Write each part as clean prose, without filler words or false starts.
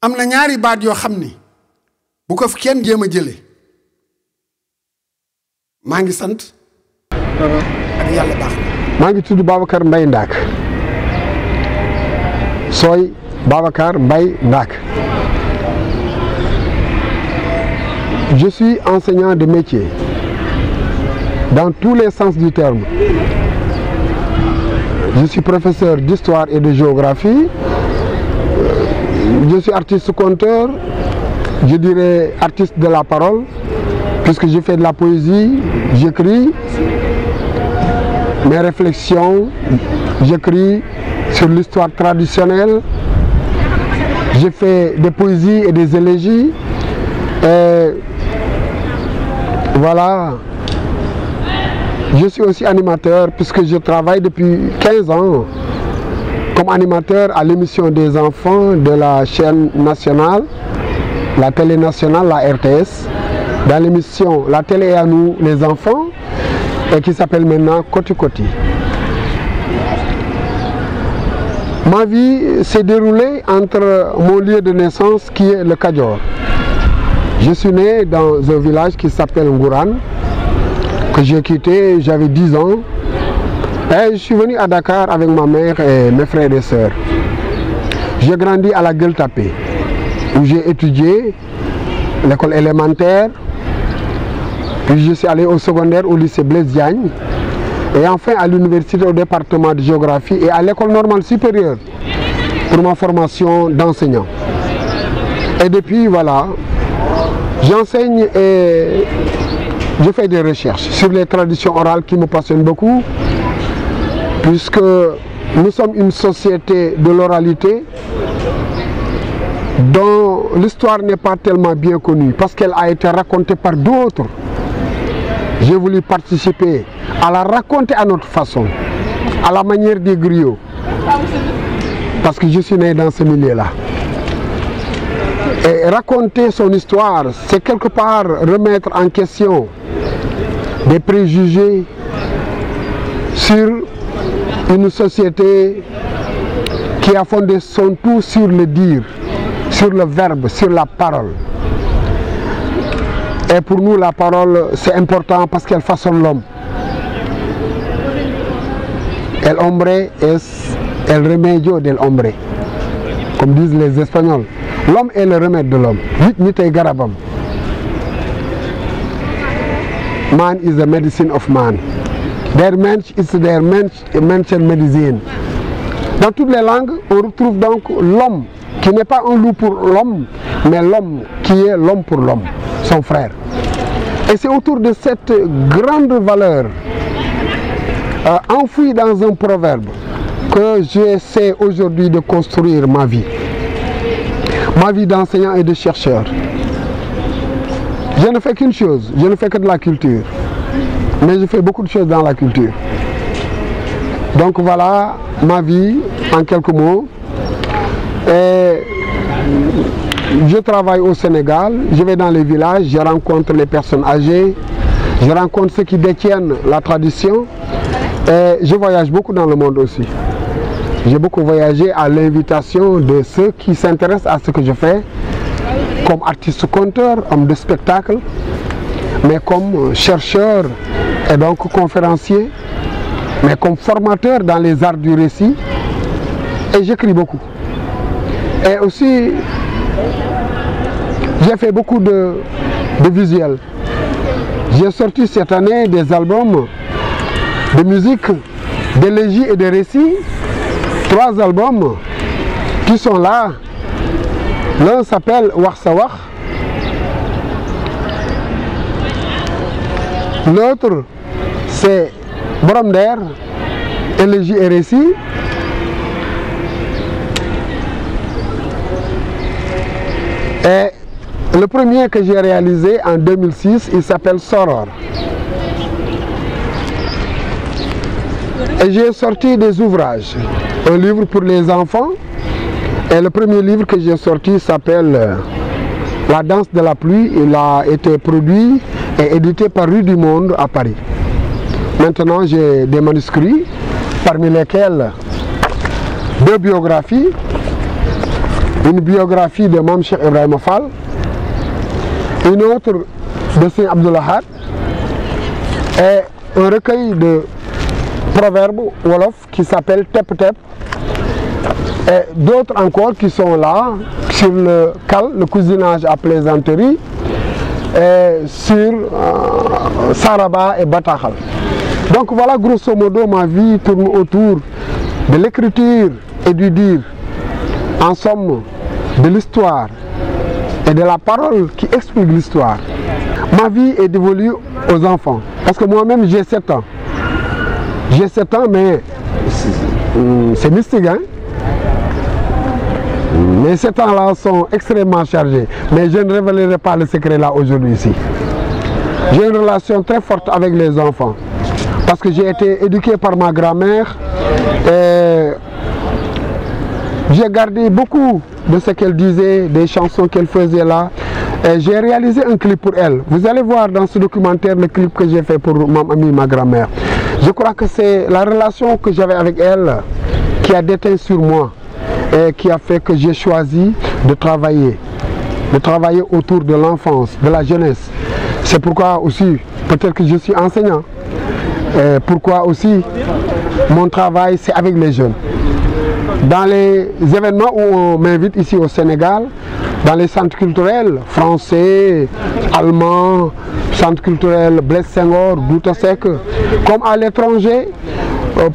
am na ñaari baat yoo xam ni bu ko fi kenn jéem a jëlee maa ngi sant ak yàlla baax na. maa ngi tudd Babacar Mbaye Ndaak sooy Babacar Mbaye Ndaak. Je suis enseignant de métier dans tous les sens du terme. Je suis professeur d'histoire et de géographie. Je suis artiste conteur, je dirais artiste de la parole, puisque je fais de la poésie, j'écris mes réflexions, j'écris sur l'histoire traditionnelle, je fais des poésies et des élégies. Et voilà, je suis aussi animateur puisque je travaille depuis 15 ans comme animateur à l'émission des enfants de la chaîne nationale, la télé nationale, la RTS, dans l'émission La télé est à nous les enfants, et qui s'appelle maintenant Koti Koti. Ma vie s'est déroulée entre mon lieu de naissance qui est le Kadior. Je suis né dans un village qui s'appelle Ngouran, que j'ai quitté, j'avais 10 ans. Et je suis venu à Dakar avec ma mère et mes frères et sœurs. J'ai grandi à la Gueule Tapée, où j'ai étudié l'école élémentaire, puis je suis allé au secondaire au lycée Blaise Diagne, et enfin à l'université au département de géographie et à l'école normale supérieure pour ma formation d'enseignant. Et depuis, voilà, j'enseigne et je fais des recherches sur les traditions orales qui me passionnent beaucoup, puisque nous sommes une société de l'oralité dont l'histoire n'est pas tellement bien connue, parce qu'elle a été racontée par d'autres. J'ai voulu participer à la raconter à notre façon, à la manière des griots, parce que je suis né dans ce milieu-là. Et raconter son histoire, c'est quelque part remettre en question des préjugés sur une société qui a fondé son tout sur le dire, sur le verbe, sur la parole. Et pour nous, la parole, c'est important parce qu'elle façonne l'homme. El hombre es el remedio del hombre, comme disent les Espagnols. L'homme est le remède de l'homme. Man is the medicine of man. Their mensch is their mensch medicine. Dans toutes les langues, on retrouve donc l'homme qui n'est pas un loup pour l'homme, mais l'homme qui est l'homme pour l'homme, son frère. Et c'est autour de cette grande valeur enfouie dans un proverbe que j'essaie aujourd'hui de construire ma vie d'enseignant et de chercheur. Je ne fais qu'une chose, je ne fais que de la culture, mais je fais beaucoup de choses dans la culture. Donc voilà ma vie en quelques mots. Et je travaille au Sénégal, je vais dans les villages, je rencontre les personnes âgées, je rencontre ceux qui détiennent la tradition, et je voyage beaucoup dans le monde aussi. J'ai beaucoup voyagé à l'invitation de ceux qui s'intéressent à ce que je fais, comme artiste conteur, homme de spectacle, mais comme chercheur et donc conférencier, mais comme formateur dans les arts du récit, et j'écris beaucoup. Et aussi, j'ai fait beaucoup de visuels. J'ai sorti cette année des albums de musique, d'élégies et de récits. 3 albums qui sont là. L'un s'appelle Warsawak. L'autre, c'est Bromder, élégies et récits. Et le premier que j'ai réalisé en 2006, il s'appelle Soror. Et j'ai sorti des ouvrages, un livre pour les enfants, et le premier livre que j'ai sorti s'appelle La danse de la pluie. Il a été produit et édité par Rue du Monde à Paris. Maintenant j'ai des manuscrits, parmi lesquels 2 biographies, une biographie de Mame Cheikh Ibrahima Fall, une autre de Sëñ Abdou Lahad et un recueil de proverbes wolof qui s'appelle Tep Tep, et d'autres encore qui sont là sur le cal, le cousinage à plaisanterie, et sur Saraba et Batakhal. Donc voilà, grosso modo, ma vie tourne autour de l'écriture et du dire, en somme de l'histoire et de la parole qui explique l'histoire. Ma vie est dévolue aux enfants, parce que moi-même j'ai 7 ans. J'ai 7 ans, mais c'est mystique, hein? Mais ces temps-là sont extrêmement chargés. Mais je ne révélerai pas le secret là aujourd'hui ici. J'ai une relation très forte avec les enfants. Parce que j'ai été éduqué par ma grand-mère. Et j'ai gardé beaucoup de ce qu'elle disait, des chansons qu'elle faisait là. Et j'ai réalisé un clip pour elle. Vous allez voir dans ce documentaire le clip que j'ai fait pour ma grand-mère. Je crois que c'est la relation que j'avais avec elle qui a déteint sur moi. Et qui a fait que j'ai choisi de travailler autour de l'enfance, de la jeunesse. C'est pourquoi aussi, peut-être que je suis enseignant, et pourquoi aussi mon travail c'est avec les jeunes. Dans les événements où on m'invite ici au Sénégal, dans les centres culturels français, allemands, centre culturel Blaise Senghor, Douta Seck, comme à l'étranger,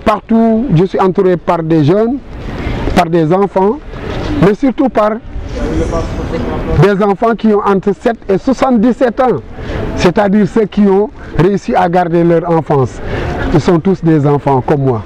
partout je suis entouré par des jeunes, par des enfants, mais surtout par des enfants qui ont entre 7 et 77 ans, c'est-à-dire ceux qui ont réussi à garder leur enfance. Ils sont tous des enfants comme moi.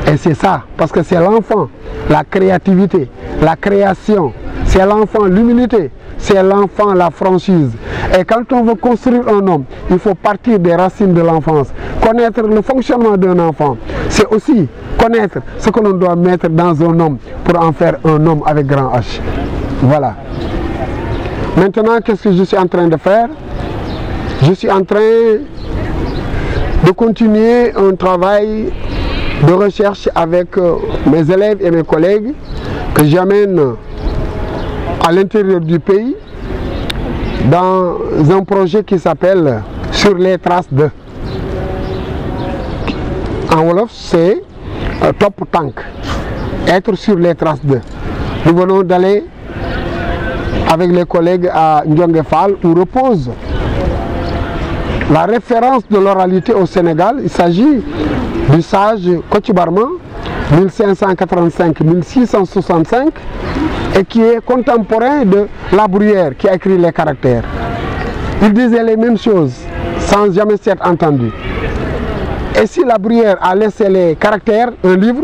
Et c'est ça, parce que c'est l'enfant, la créativité, la création, c'est l'enfant, l'humilité, c'est l'enfant, la franchise. Et quand on veut construire un homme, il faut partir des racines de l'enfance. Connaître le fonctionnement d'un enfant, c'est aussi connaître ce que l'on doit mettre dans un homme pour en faire un homme avec grand H. Voilà. Maintenant, qu'est-ce que je suis en train de faire? Je suis en train de continuer un travail de recherche avec mes élèves et mes collègues que j'amène à l'intérieur du pays dans un projet qui s'appelle Sur les traces de. En wolof, c'est Top Tank, être sur les traces de. Nous venons d'aller avec les collègues à Ndiongé Fall où repose la référence de l'oralité au Sénégal. Il s'agit du sage Kocc Barma, 1585-1665, et qui est contemporain de La Bruyère qui a écrit les caractères. Il disait les mêmes choses sans jamais s'être entendu. Et si La Bruyère a laissé les caractères, un livre,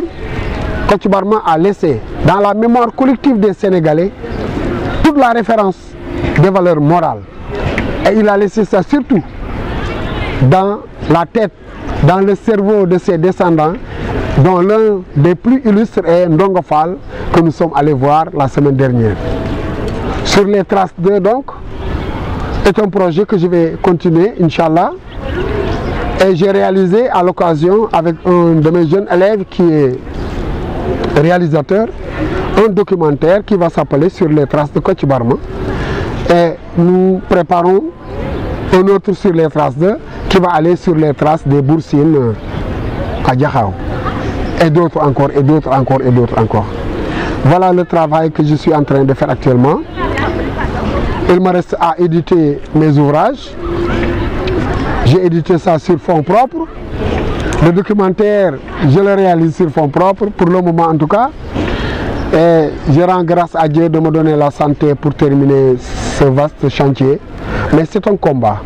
Kocc Barma a laissé dans la mémoire collective des Sénégalais toute la référence des valeurs morales. Et il a laissé ça surtout dans la tête, dans le cerveau de ses descendants, dont l'un des plus illustres est Ndongo Fall, que nous sommes allés voir la semaine dernière. Sur les traces de, donc, est un projet que je vais continuer, Inch'Allah. Et j'ai réalisé à l'occasion, avec un de mes jeunes élèves qui est réalisateur, un documentaire qui va s'appeler Sur les traces de Kocc Barma. Et nous préparons un autre Sur les traces de, qui va aller sur les traces des Boursines à Diakhao. Et d'autres encore, et d'autres encore, et d'autres encore. Voilà le travail que je suis en train de faire actuellement. Il me reste à éditer mes ouvrages. J'ai édité ça sur fonds propres. Le documentaire, je le réalise sur fonds propres, pour le moment en tout cas. Et je rends grâce à Dieu de me donner la santé pour terminer ce vaste chantier. Mais c'est un combat.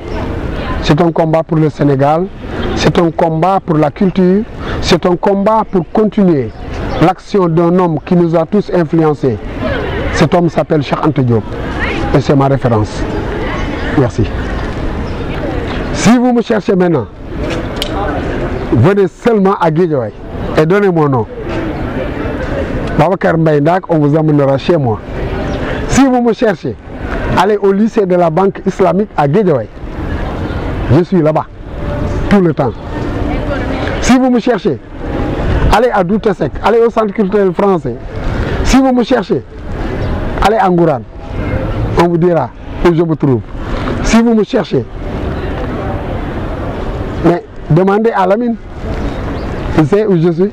C'est un combat pour le Sénégal. C'est un combat pour la culture. C'est un combat pour continuer l'action d'un homme qui nous a tous influencés. Cet homme s'appelle Cheikh Anta Diop. Et c'est ma référence. Merci. Si vous me cherchez maintenant, venez seulement à Guédiawaye et donnez mon nom. Babacar Mbaye Ndak, on vous amènera chez moi. Si vous me cherchez, allez au lycée de la Banque islamique à Guédiawaye. Je suis là-bas, tout le temps. Si vous me cherchez, allez à Douta Seck, allez au centre culturel français. Si vous me cherchez, allez à Ngourane, on vous dira où je me trouve. Si vous me cherchez, mais demandez à Lamine, il sait où je suis.